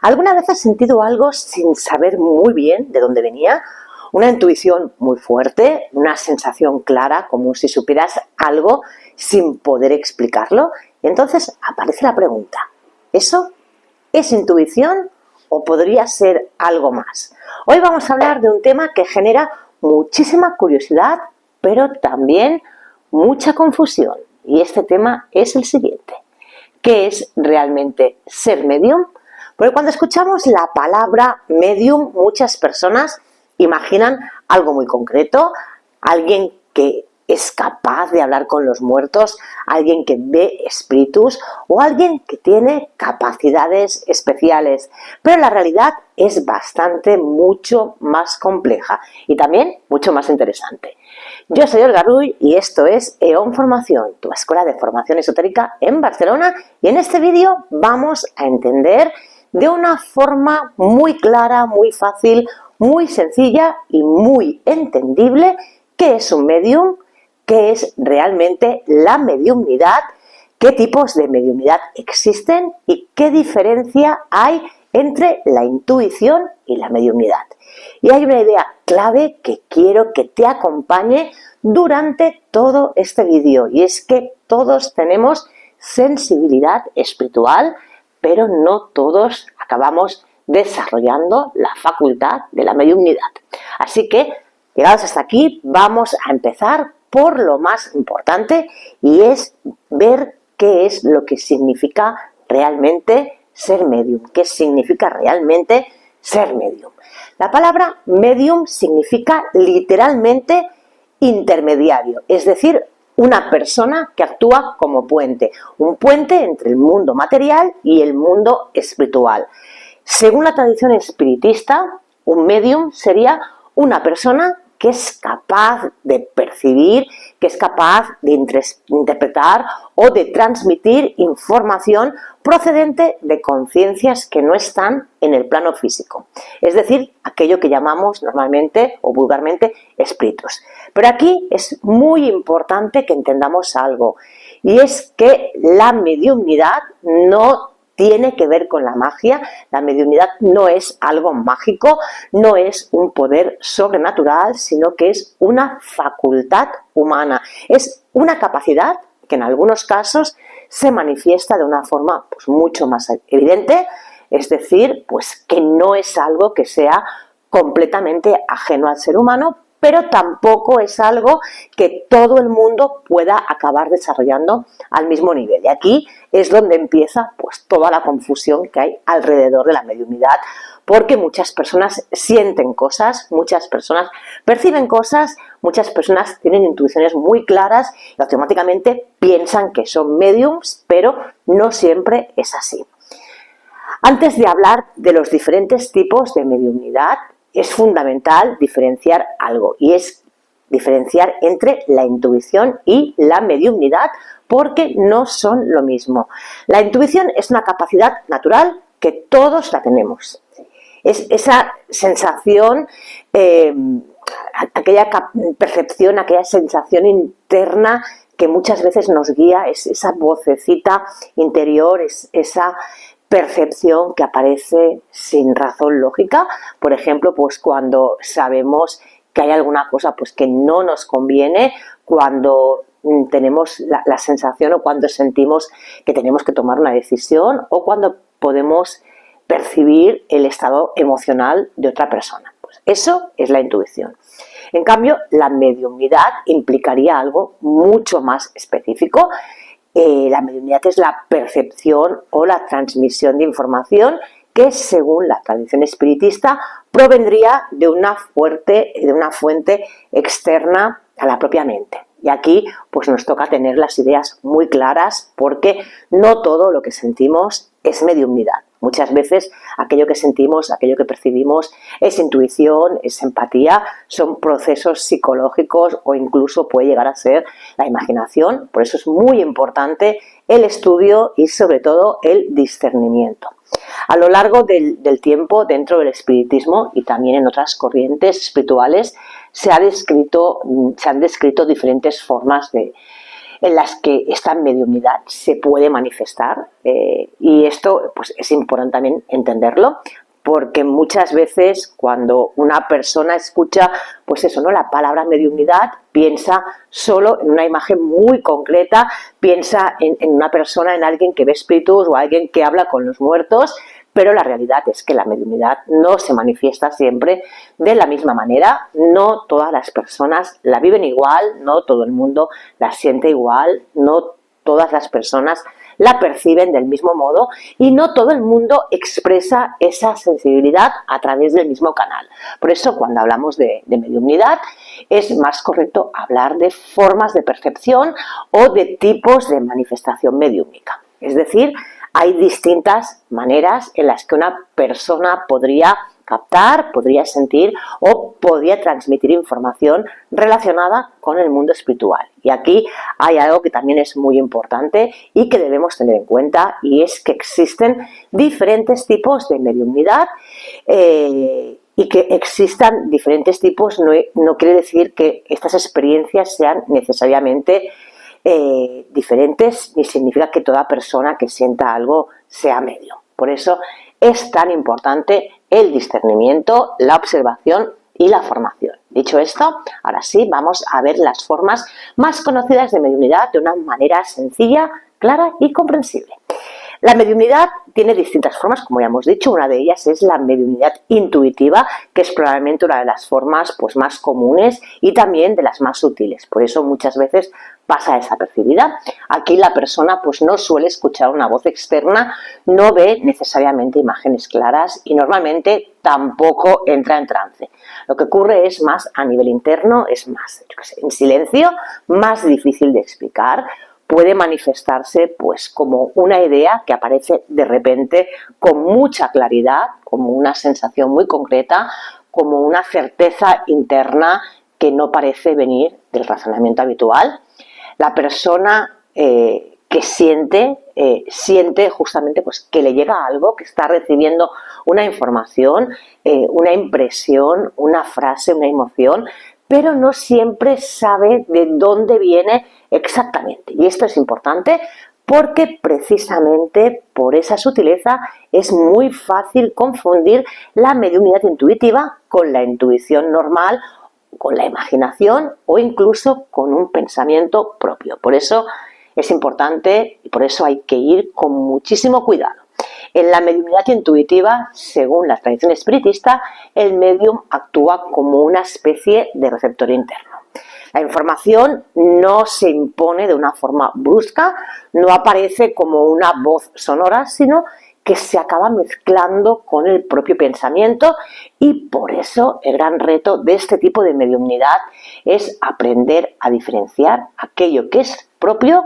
¿Alguna vez has sentido algo sin saber muy bien de dónde venía? Una intuición muy fuerte, una sensación clara, como si supieras algo sin poder explicarlo. Y entonces aparece la pregunta, ¿eso es intuición o podría ser algo más? Hoy vamos a hablar de un tema que genera muchísima curiosidad, pero también mucha confusión. Y este tema es el siguiente. ¿Qué es realmente ser medium? Porque cuando escuchamos la palabra medium, muchas personas imaginan algo muy concreto, alguien que es capaz de hablar con los muertos, alguien que ve espíritus o alguien que tiene capacidades especiales. Pero la realidad es mucho más compleja y también mucho más interesante. Yo soy Olga Rull y esto es EON Formación, tu escuela de formación esotérica en Barcelona, y en este vídeo vamos a entender de una forma muy clara, muy fácil, muy sencilla y muy entendible qué es un medium, qué es realmente la mediumnidad, qué tipos de mediumnidad existen y qué diferencia hay entre la intuición y la mediumnidad. Y hay una idea clave que quiero que te acompañe durante todo este vídeo, y es que todos tenemos sensibilidad espiritual, pero no todos acabamos desarrollando la facultad de la mediumnidad. Así que, llegados hasta aquí, vamos a empezar por lo más importante, y es ver qué es lo que significa realmente ser medium, qué significa realmente ser medium. La palabra medium significa literalmente intermediario, es decir, una persona que actúa como puente, un puente entre el mundo material y el mundo espiritual. Según la tradición espiritista, un medium sería una persona que es capaz de percibir, que es capaz de interpretar o de transmitir información procedente de conciencias que no están en el plano físico, es decir, aquello que llamamos normalmente o vulgarmente espíritus. Pero aquí es muy importante que entendamos algo, y es que la mediumnidad no tiene que ver con la magia. La mediunidad no es algo mágico, no es un poder sobrenatural, sino que es una facultad humana, es una capacidad que en algunos casos se manifiesta de una forma mucho más evidente, es decir, que no es algo que sea completamente ajeno al ser humano, pero tampoco es algo que todo el mundo pueda acabar desarrollando al mismo nivel. Y aquí es donde empieza toda la confusión que hay alrededor de la mediumnidad, porque muchas personas sienten cosas, muchas personas perciben cosas, muchas personas tienen intuiciones muy claras y automáticamente piensan que son mediums, pero no siempre es así. Antes de hablar de los diferentes tipos de mediumnidad, es fundamental diferenciar algo, y es diferenciar entre la intuición y la mediumnidad, porque no son lo mismo. La intuición es una capacidad natural que todos la tenemos. Es esa sensación, aquella percepción, aquella sensación interna que muchas veces nos guía, es esa vocecita interior, es esa percepción que aparece sin razón lógica. Por ejemplo, cuando sabemos que hay alguna cosa que no nos conviene, cuando tenemos la sensación o cuando sentimos que tenemos que tomar una decisión, o cuando podemos percibir el estado emocional de otra persona. Eso es la intuición. En cambio, la mediumnidad implicaría algo mucho más específico. La mediumnidad es la percepción o la transmisión de información que, según la tradición espiritista, provendría de una fuente externa a la propia mente. Y aquí nos toca tener las ideas muy claras, porque no todo lo que sentimos es mediumnidad. Muchas veces aquello que sentimos, aquello que percibimos es intuición, es empatía, son procesos psicológicos o incluso puede llegar a ser la imaginación. Por eso es muy importante el estudio y sobre todo el discernimiento. A lo largo del tiempo, dentro del espiritismo y también en otras corrientes espirituales, se han descrito diferentes formas de en las que esta mediunidad se puede manifestar, y esto pues es importante también entenderlo, porque muchas veces cuando una persona escucha pues eso, ¿no?, la palabra mediunidad, piensa solo en una imagen muy concreta, piensa en una persona, en alguien que ve espíritus o alguien que habla con los muertos, pero la realidad es que la mediunidad no se manifiesta siempre de la misma manera, no todas las personas la viven igual, no todo el mundo la siente igual, no todas las personas la perciben del mismo modo y no todo el mundo expresa esa sensibilidad a través del mismo canal. Por eso cuando hablamos de mediunidad es más correcto hablar de formas de percepción o de tipos de manifestación mediúmica. Es decir, hay distintas maneras en las que una persona podría captar, podría sentir o podría transmitir información relacionada con el mundo espiritual. Y aquí hay algo que también es muy importante y que debemos tener en cuenta, y es que existen diferentes tipos de mediunidad, y que existan diferentes tipos no quiere decir que estas experiencias sean necesariamente diferentes, ni significa que toda persona que sienta algo sea medium. Por eso es tan importante el discernimiento, la observación y la formación. Dicho esto, ahora sí vamos a ver las formas más conocidas de mediunidad de una manera sencilla, clara y comprensible. La mediunidad tiene distintas formas, como ya hemos dicho. Una de ellas es la mediunidad intuitiva, que es probablemente una de las formas pues, más comunes y también de las más sutiles. Por eso muchas veces pasa desapercibida. Aquí la persona pues, no suele escuchar una voz externa, no ve necesariamente imágenes claras y normalmente tampoco entra en trance. Lo que ocurre es más a nivel interno, es más, en silencio, más difícil de explicar. Puede manifestarse pues como una idea que aparece de repente con mucha claridad, como una sensación muy concreta, como una certeza interna que no parece venir del razonamiento habitual. La persona que siente justamente pues, que le llega algo, que está recibiendo una información, una impresión, una frase, una emoción, pero no siempre sabe de dónde viene exactamente. Y esto es importante porque precisamente por esa sutileza es muy fácil confundir la mediunidad intuitiva con la intuición normal, con la imaginación o incluso con un pensamiento propio. Por eso es importante y por eso hay que ir con muchísimo cuidado. En la mediunidad intuitiva, según la tradición espiritista, el medium actúa como una especie de receptor interno. La información no se impone de una forma brusca, no aparece como una voz sonora, sino que se acaba mezclando con el propio pensamiento, y por eso el gran reto de este tipo de mediunidad es aprender a diferenciar aquello que es propio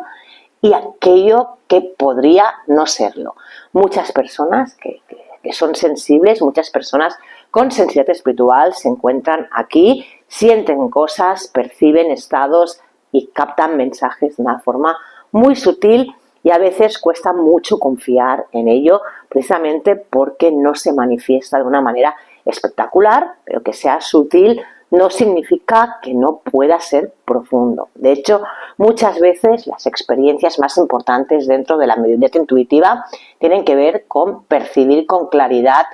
y aquello que podría no serlo. Muchas personas que son sensibles, muchas personas con sensibilidad espiritual se encuentran aquí, sienten cosas, perciben estados y captan mensajes de una forma muy sutil, y a veces cuesta mucho confiar en ello precisamente porque no se manifiesta de una manera espectacular, pero que sea sutil no significa que no pueda ser profundo. De hecho, muchas veces las experiencias más importantes dentro de la mediunidad intuitiva tienen que ver con percibir con claridad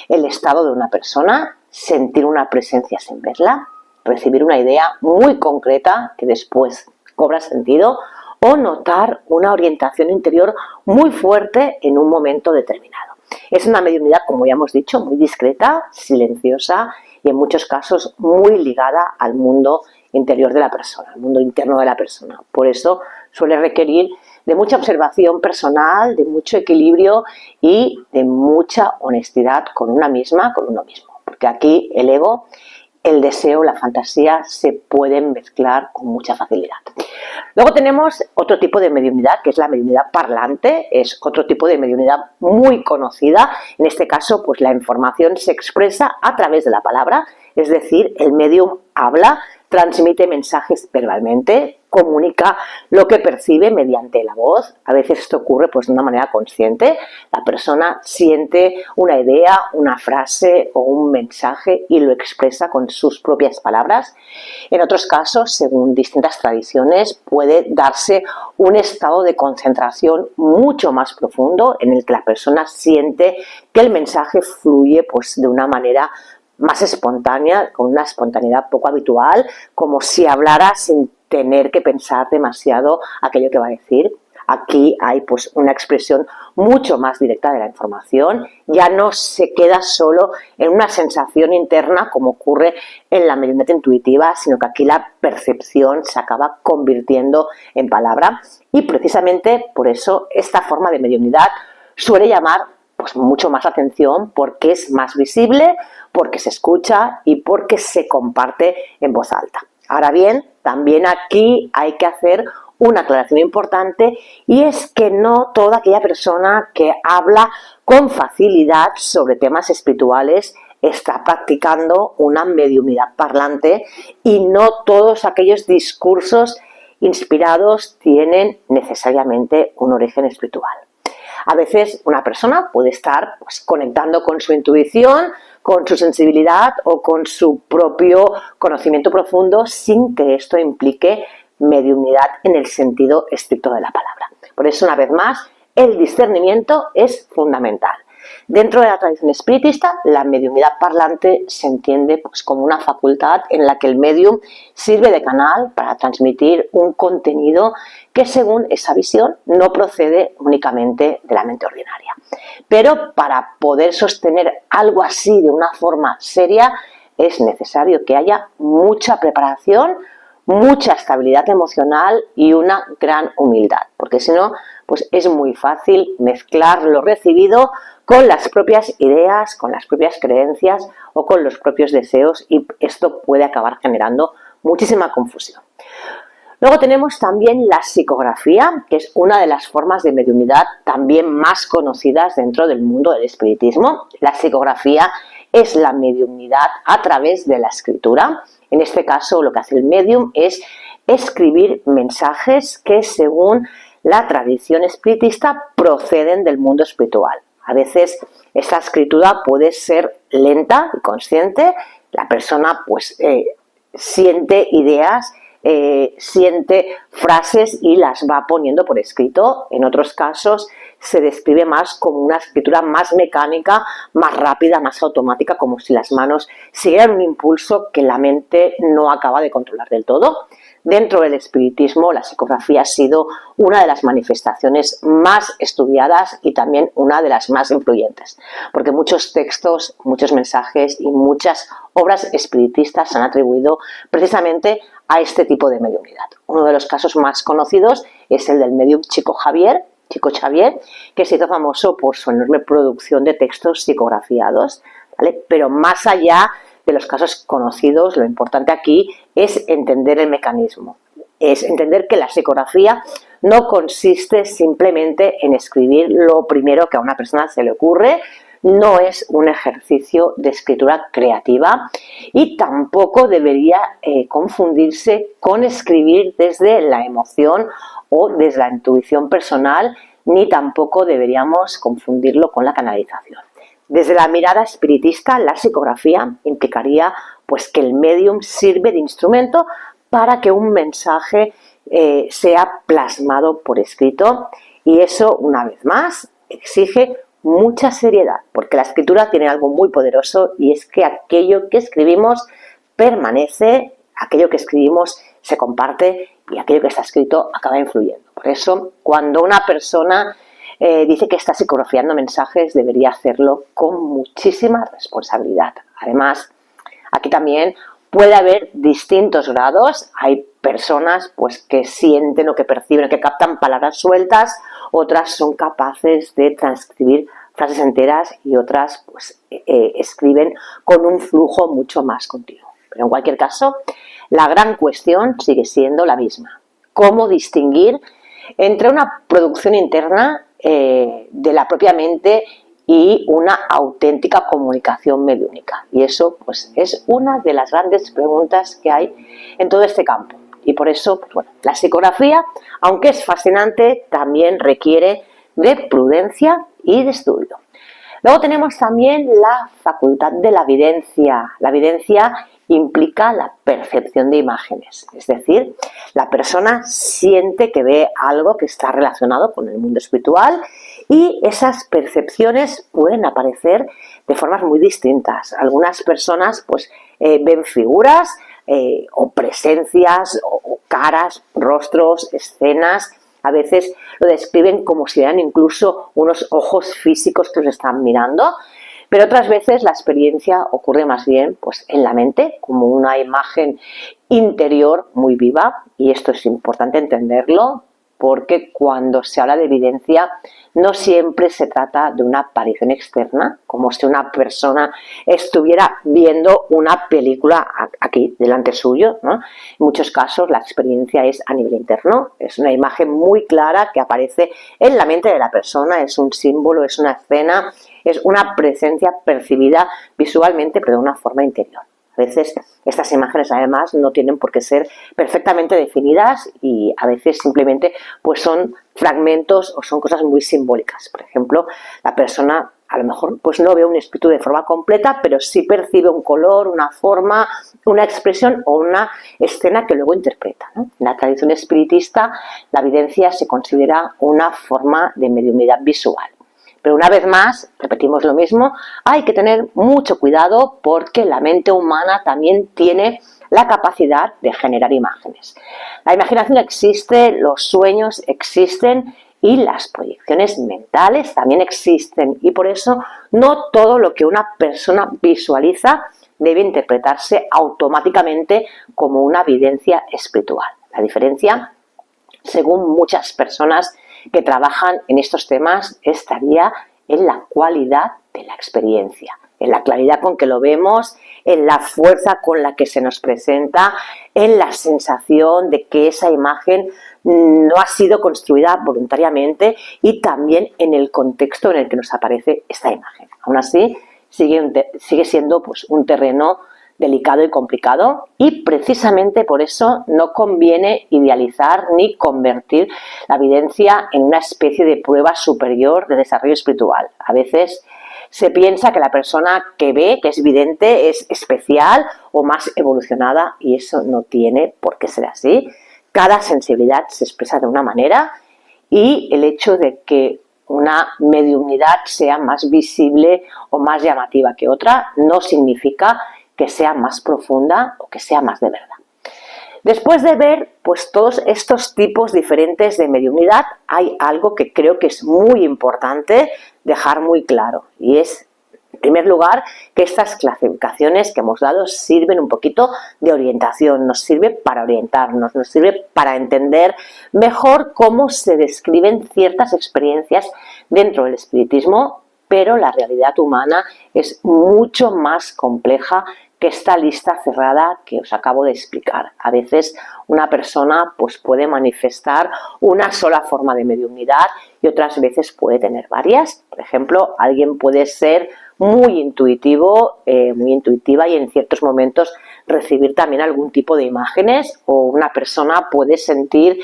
el estado de una persona, sentir una presencia sin verla, recibir una idea muy concreta que después cobra sentido, o notar una orientación interior muy fuerte en un momento determinado. Es una mediunidad, como ya hemos dicho, muy discreta, silenciosa y en muchos casos muy ligada al mundo interior de la persona, al mundo interno de la persona. Por eso suele requerir de mucha observación personal, de mucho equilibrio y de mucha honestidad con una misma, con uno mismo. Porque aquí el ego, el deseo, la fantasía se pueden mezclar con mucha facilidad. Luego tenemos otro tipo de mediunidad, que es la mediunidad parlante. Es otro tipo de mediunidad muy conocida. En este caso, pues la información se expresa a través de la palabra, es decir, el medium habla, transmite mensajes verbalmente, comunica lo que percibe mediante la voz. A veces esto ocurre pues de una manera consciente. La persona siente una idea, una frase o un mensaje y lo expresa con sus propias palabras. En otros casos, según distintas tradiciones, puede darse un estado de concentración mucho más profundo en el que la persona siente que el mensaje fluye pues de una manera más espontánea, con una espontaneidad poco habitual, como si hablara sin tener que pensar demasiado aquello que va a decir. Aquí hay pues una expresión mucho más directa de la información, ya no se queda solo en una sensación interna como ocurre en la mediunidad intuitiva, sino que aquí la percepción se acaba convirtiendo en palabra y precisamente por eso esta forma de mediunidad suele llamar pues mucho más atención porque es más visible, porque se escucha y porque se comparte en voz alta. Ahora bien, también aquí hay que hacer una aclaración importante y es que no toda aquella persona que habla con facilidad sobre temas espirituales está practicando una mediunidad parlante y no todos aquellos discursos inspirados tienen necesariamente un origen espiritual. A veces una persona puede estar pues, conectando con su intuición, con su sensibilidad o con su propio conocimiento profundo sin que esto implique mediunidad en el sentido estricto de la palabra. Por eso, una vez más, el discernimiento es fundamental. Dentro de la tradición espiritista, la mediunidad parlante se entiende pues, como una facultad en la que el medium sirve de canal para transmitir un contenido que, según esa visión, no procede únicamente de la mente ordinaria. Pero para poder sostener algo así de una forma seria, es necesario que haya mucha preparación, mucha estabilidad emocional y una gran humildad, porque si no, pues es muy fácil mezclar lo recibido con las propias ideas, con las propias creencias o con los propios deseos y esto puede acabar generando muchísima confusión. Luego tenemos también la psicografía, que es una de las formas de mediunidad también más conocidas dentro del mundo del espiritismo. La psicografía es la mediunidad a través de la escritura. En este caso, lo que hace el medium es escribir mensajes que, según la tradición espiritista, proceden del mundo espiritual. A veces esta escritura puede ser lenta y consciente. La persona pues siente ideas, siente frases y las va poniendo por escrito. En otros casos se describe más como una escritura más mecánica, más rápida, más automática, como si las manos siguieran un impulso que la mente no acaba de controlar del todo. Dentro del espiritismo, la psicografía ha sido una de las manifestaciones más estudiadas y también una de las más influyentes, porque muchos textos, muchos mensajes y muchas obras espiritistas se han atribuido precisamente a este tipo de mediunidad. Uno de los casos más conocidos es el del medium Chico Xavier, que se hizo famoso por su enorme producción de textos psicografiados, ¿vale? Pero más allá de los casos conocidos, lo importante aquí es entender el mecanismo, es entender que la psicografía no consiste simplemente en escribir lo primero que a una persona se le ocurre, no es un ejercicio de escritura creativa y tampoco debería confundirse con escribir desde la emoción o desde la intuición personal, ni tampoco deberíamos confundirlo con la canalización. Desde la mirada espiritista, la psicografía implicaría pues, que el medium sirve de instrumento para que un mensaje sea plasmado por escrito y eso, una vez más, exige mucha seriedad, porque la escritura tiene algo muy poderoso y es que aquello que escribimos permanece, aquello que escribimos se comparte y aquello que está escrito acaba influyendo. Por eso, cuando una persona dice que está psicografiando mensajes, debería hacerlo con muchísima responsabilidad. Además, aquí también puede haber distintos grados. Hay personas pues, que sienten o que perciben, que captan palabras sueltas, otras son capaces de transcribir frases enteras y otras pues, escriben con un flujo mucho más continuo. Pero en cualquier caso, la gran cuestión sigue siendo la misma. ¿Cómo distinguir entre una producción interna de la propia mente y una auténtica comunicación mediúnica? Y eso pues, es una de las grandes preguntas que hay en todo este campo. Y por eso, pues bueno, la psicografía, aunque es fascinante, también requiere de prudencia y de estudio. Luego tenemos también la facultad de la videncia. La videncia implica la percepción de imágenes, es decir, la persona siente que ve algo que está relacionado con el mundo espiritual y esas percepciones pueden aparecer de formas muy distintas. Algunas personas pues ven figuras o presencias o caras, rostros, escenas. A veces lo describen como si eran incluso unos ojos físicos que os están mirando, pero otras veces la experiencia ocurre más bien pues, en la mente, como una imagen interior muy viva, y esto es importante entenderlo, porque cuando se habla de evidencia no siempre se trata de una aparición externa, como si una persona estuviera viendo una película aquí, delante suyo, ¿no? En muchos casos la experiencia es a nivel interno, es una imagen muy clara que aparece en la mente de la persona, es un símbolo, es una escena, es una presencia percibida visualmente, pero de una forma interior. A veces estas imágenes además no tienen por qué ser perfectamente definidas y a veces simplemente pues son fragmentos o son cosas muy simbólicas. Por ejemplo, la persona a lo mejor pues no ve un espíritu de forma completa, pero sí percibe un color, una forma, una expresión o una escena que luego interpreta, ¿no? En la tradición espiritista la evidencia se considera una forma de mediumnidad visual. Pero una vez más, repetimos lo mismo, hay que tener mucho cuidado porque la mente humana también tiene la capacidad de generar imágenes. La imaginación existe, los sueños existen y las proyecciones mentales también existen. Y por eso no todo lo que una persona visualiza debe interpretarse automáticamente como una evidencia espiritual. La diferencia, según muchas personas que trabajan en estos temas, estaría en la cualidad de la experiencia, en la claridad con que lo vemos, en la fuerza con la que se nos presenta, en la sensación de que esa imagen no ha sido construida voluntariamente y también en el contexto en el que nos aparece esta imagen. Aún así, sigue siendo pues, un terreno delicado y complicado y precisamente por eso no conviene idealizar ni convertir la evidencia en una especie de prueba superior de desarrollo espiritual. A veces se piensa que la persona que ve, que es vidente, es especial o más evolucionada y eso no tiene por qué ser así. Cada sensibilidad se expresa de una manera y el hecho de que una mediumnidad sea más visible o más llamativa que otra no significa que sea más profunda o que sea más de verdad. Después de ver pues, todos estos tipos diferentes de mediumnidad, hay algo que creo que es muy importante dejar muy claro y es, en primer lugar, que estas clasificaciones que hemos dado sirven un poquito de orientación, nos sirve para orientarnos, nos sirve para entender mejor cómo se describen ciertas experiencias dentro del espiritismo, pero la realidad humana es mucho más compleja que esta lista cerrada que os acabo de explicar. A veces una persona pues, puede manifestar una sola forma de mediumnidad y otras veces puede tener varias. Por ejemplo, alguien puede ser muy intuitivo, muy intuitiva y en ciertos momentos recibir también algún tipo de imágenes, o una persona puede sentir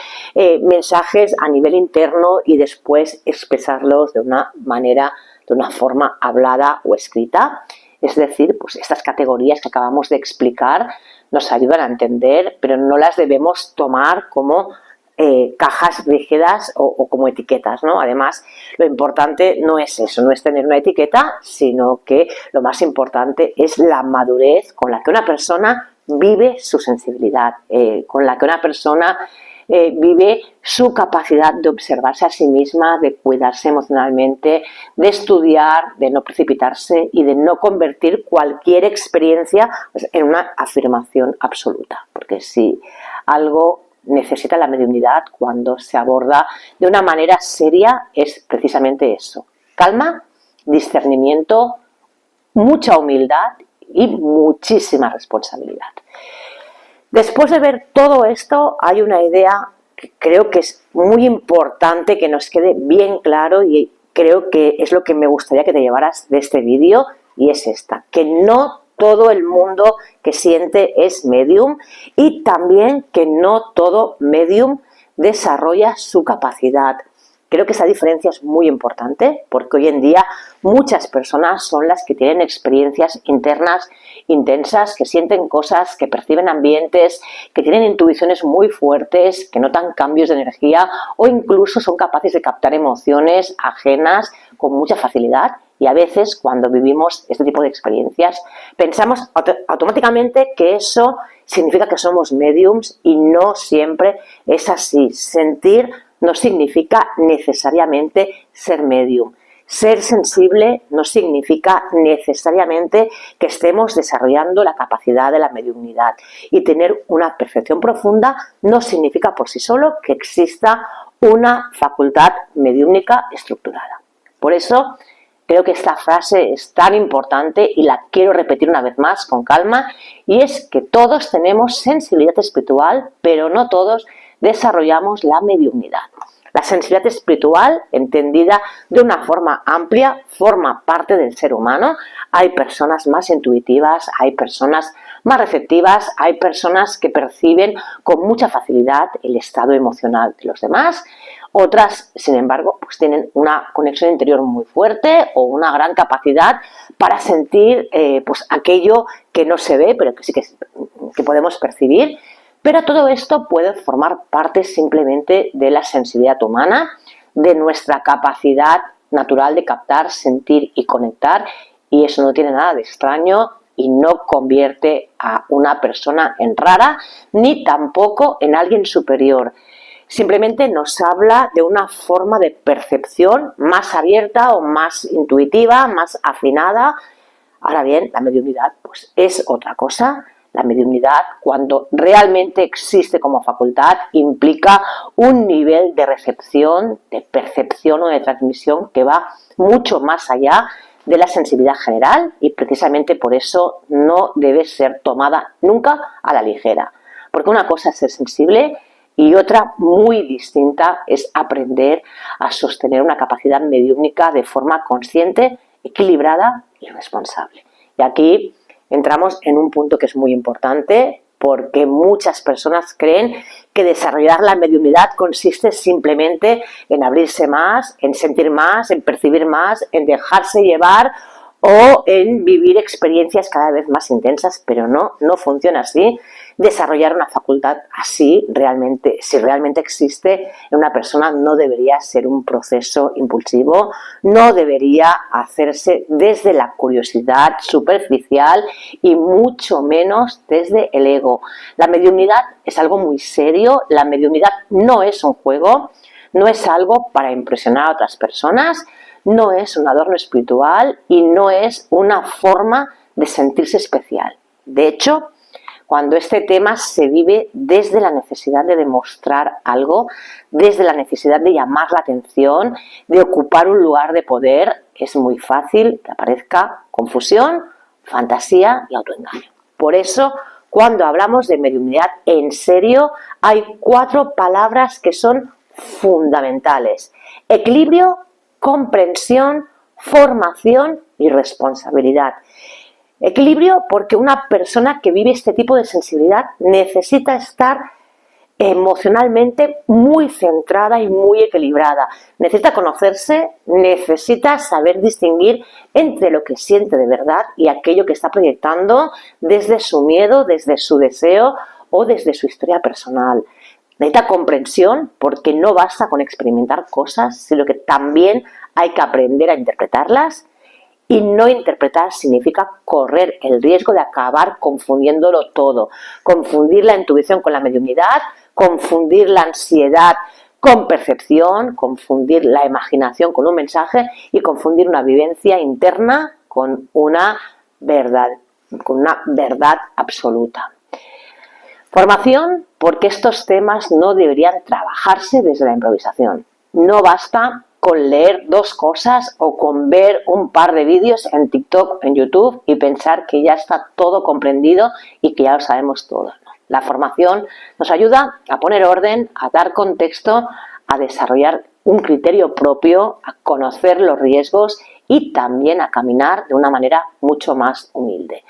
mensajes a nivel interno y después expresarlos de una manera, de una forma hablada o escrita. Es decir, pues estas categorías que acabamos de explicar nos ayudan a entender, pero no las debemos tomar como cajas rígidas o como etiquetas, ¿no? Además, lo importante no es eso, no es tener una etiqueta, sino que lo más importante es la madurez con la que una persona vive su sensibilidad, con la que una persona vive su capacidad de observarse a sí misma, de cuidarse emocionalmente, de estudiar, de no precipitarse y de no convertir cualquier experiencia pues, en una afirmación absoluta. Porque si algo necesita la mediunidad cuando se aborda de una manera seria es precisamente eso: calma, discernimiento, mucha humildad y muchísima responsabilidad. Después de ver todo esto, hay una idea que creo que es muy importante que nos quede bien claro y creo que es lo que me gustaría que te llevaras de este vídeo y es esta: que no todo el mundo que siente es medium y también que no todo medium desarrolla su capacidad. Creo que esa diferencia es muy importante porque hoy en día muchas personas son las que tienen experiencias internas intensas, que sienten cosas, que perciben ambientes, que tienen intuiciones muy fuertes, que notan cambios de energía o incluso son capaces de captar emociones ajenas con mucha facilidad. Y a veces cuando vivimos este tipo de experiencias pensamos automáticamente que eso significa que somos mediums y no siempre es así. Sentir no significa necesariamente ser medium. Ser sensible no significa necesariamente que estemos desarrollando la capacidad de la mediumnidad. Y tener una percepción profunda no significa por sí solo que exista una facultad mediúmnica estructurada. Por eso creo que esta frase es tan importante y la quiero repetir una vez más con calma, y es que todos tenemos sensibilidad espiritual, pero no todos desarrollamos la mediumnidad. La sensibilidad espiritual, entendida de una forma amplia, forma parte del ser humano. Hay personas más intuitivas, hay personas más receptivas, hay personas que perciben con mucha facilidad el estado emocional de los demás. Otras, sin embargo, pues tienen una conexión interior muy fuerte o una gran capacidad para sentir pues aquello que no se ve, pero que sí que podemos percibir. Pero todo esto puede formar parte simplemente de la sensibilidad humana, de nuestra capacidad natural de captar, sentir y conectar, y eso no tiene nada de extraño y no convierte a una persona en rara, ni tampoco en alguien superior. Simplemente nos habla de una forma de percepción más abierta o más intuitiva, más afinada. Ahora bien, la mediunidad pues es otra cosa. La mediunidad, cuando realmente existe como facultad, implica un nivel de recepción, de percepción o de transmisión que va mucho más allá de la sensibilidad general, y precisamente por eso no debe ser tomada nunca a la ligera. Porque una cosa es ser sensible y otra muy distinta es aprender a sostener una capacidad mediúmnica de forma consciente, equilibrada y responsable. Y aquí entramos en un punto que es muy importante, porque muchas personas creen que desarrollar la mediunidad consiste simplemente en abrirse más, en sentir más, en percibir más, en dejarse llevar o en vivir experiencias cada vez más intensas, pero no funciona así. Desarrollar una facultad así, realmente, si realmente existe en una persona, no debería ser un proceso impulsivo, no debería hacerse desde la curiosidad superficial y mucho menos desde el ego. La mediunidad es algo muy serio, la mediunidad no es un juego, no es algo para impresionar a otras personas, no es un adorno espiritual y no es una forma de sentirse especial. De hecho, cuando este tema se vive desde la necesidad de demostrar algo, desde la necesidad de llamar la atención, de ocupar un lugar de poder, es muy fácil que aparezca confusión, fantasía y autoengaño. Por eso, cuando hablamos de mediunidad en serio, hay 4 palabras que son fundamentales: equilibrio, comprensión, formación y responsabilidad. Equilibrio porque una persona que vive este tipo de sensibilidad necesita estar emocionalmente muy centrada y muy equilibrada. Necesita conocerse, necesita saber distinguir entre lo que siente de verdad y aquello que está proyectando desde su miedo, desde su deseo o desde su historia personal. Necesita comprensión porque no basta con experimentar cosas, sino que también hay que aprender a interpretarlas. Y no interpretar significa correr el riesgo de acabar confundiéndolo todo. Confundir la intuición con la mediunidad, confundir la ansiedad con percepción, confundir la imaginación con un mensaje y confundir una vivencia interna con una verdad absoluta. Formación, porque estos temas no deberían trabajarse desde la improvisación. No basta con leer 2 cosas o con ver un par de vídeos en TikTok, en YouTube y pensar que ya está todo comprendido y que ya lo sabemos todo. La formación nos ayuda a poner orden, a dar contexto, a desarrollar un criterio propio, a conocer los riesgos y también a caminar de una manera mucho más humilde.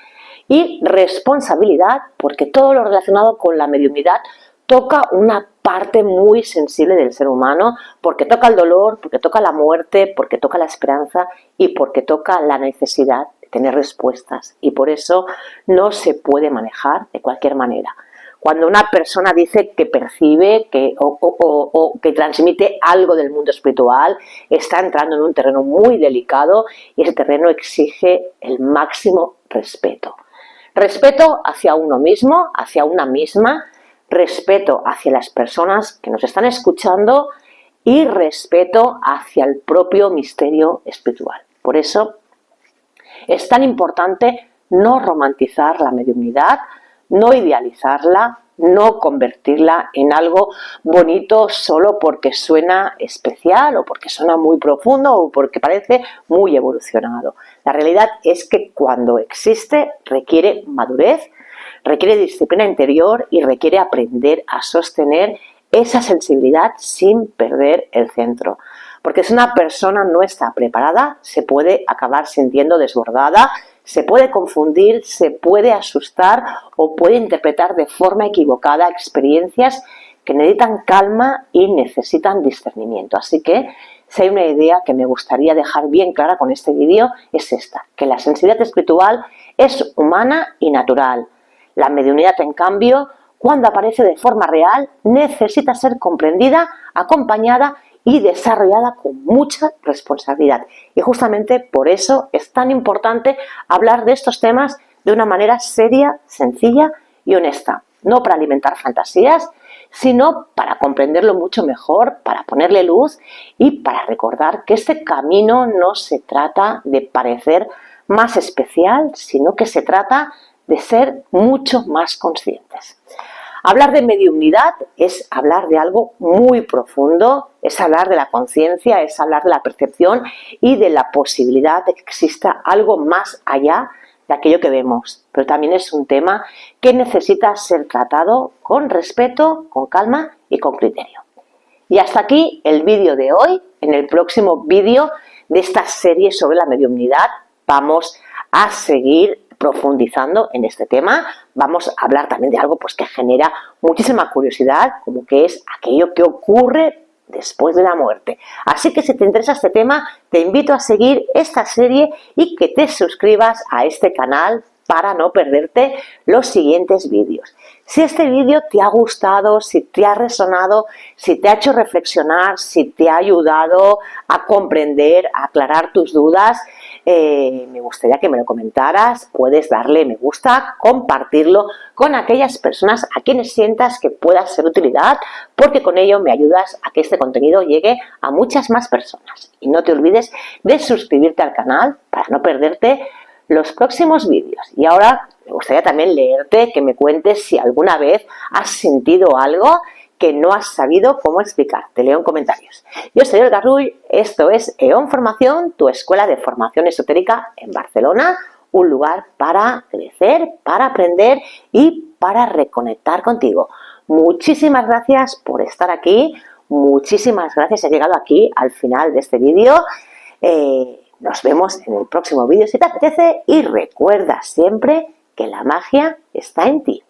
y responsabilidad, porque todo lo relacionado con la mediunidad toca una parte muy sensible del ser humano, porque toca el dolor, porque toca la muerte, porque toca la esperanza y porque toca la necesidad de tener respuestas, y por eso no se puede manejar de cualquier manera. Cuando una persona dice que percibe o que transmite algo del mundo espiritual, está entrando en un terreno muy delicado, y ese terreno exige el máximo respeto. Respeto hacia uno mismo, hacia una misma, respeto hacia las personas que nos están escuchando y respeto hacia el propio misterio espiritual. Por eso es tan importante no romantizar la mediunidad, no idealizarla, no convertirla en algo bonito solo porque suena especial o porque suena muy profundo o porque parece muy evolucionado. La realidad es que cuando existe requiere madurez, requiere disciplina interior y requiere aprender a sostener esa sensibilidad sin perder el centro. Porque si una persona no está preparada, se puede acabar sintiendo desbordada, se puede confundir, se puede asustar o puede interpretar de forma equivocada experiencias que necesitan calma y necesitan discernimiento. Así que si hay una idea que me gustaría dejar bien clara con este vídeo, es esta, que la sensibilidad espiritual es humana y natural. La mediunidad, en cambio, cuando aparece de forma real, necesita ser comprendida, acompañada y desarrollada con mucha responsabilidad. Y justamente por eso es tan importante hablar de estos temas de una manera seria, sencilla y honesta. No para alimentar fantasías, sino para comprenderlo mucho mejor, para ponerle luz y para recordar que este camino no se trata de parecer más especial, sino que se trata de ser mucho más conscientes. Hablar de mediunidad es hablar de algo muy profundo, es hablar de la conciencia, es hablar de la percepción y de la posibilidad de que exista algo más allá de aquello que vemos. Pero también es un tema que necesita ser tratado con respeto, con calma y con criterio. Y hasta aquí el vídeo de hoy. En el próximo vídeo de esta serie sobre la mediunidad vamos a seguir profundizando en este tema. Vamos a hablar también de algo pues, que genera muchísima curiosidad, como que es aquello que ocurre después de la muerte. Así que si te interesa este tema, te invito a seguir esta serie y que te suscribas a este canal para no perderte los siguientes vídeos. Si este vídeo te ha gustado, si te ha resonado, si te ha hecho reflexionar, si te ha ayudado a comprender, a aclarar tus dudas, me gustaría que me lo comentaras. Puedes darle me gusta, compartirlo con aquellas personas a quienes sientas que pueda ser de utilidad, porque con ello me ayudas a que este contenido llegue a muchas más personas. Y no te olvides de suscribirte al canal para no perderte los próximos vídeos. Y ahora me gustaría también leerte, que me cuentes si alguna vez has sentido algo que no has sabido cómo explicar. Te leo en comentarios. Yo soy Olga Rull, esto es EON Formación, tu escuela de formación esotérica en Barcelona, un lugar para crecer, para aprender y para reconectar contigo. Muchísimas gracias por estar aquí, muchísimas gracias, he llegado aquí al final de este vídeo. Nos vemos en el próximo vídeo si te apetece y recuerda siempre que la magia está en ti.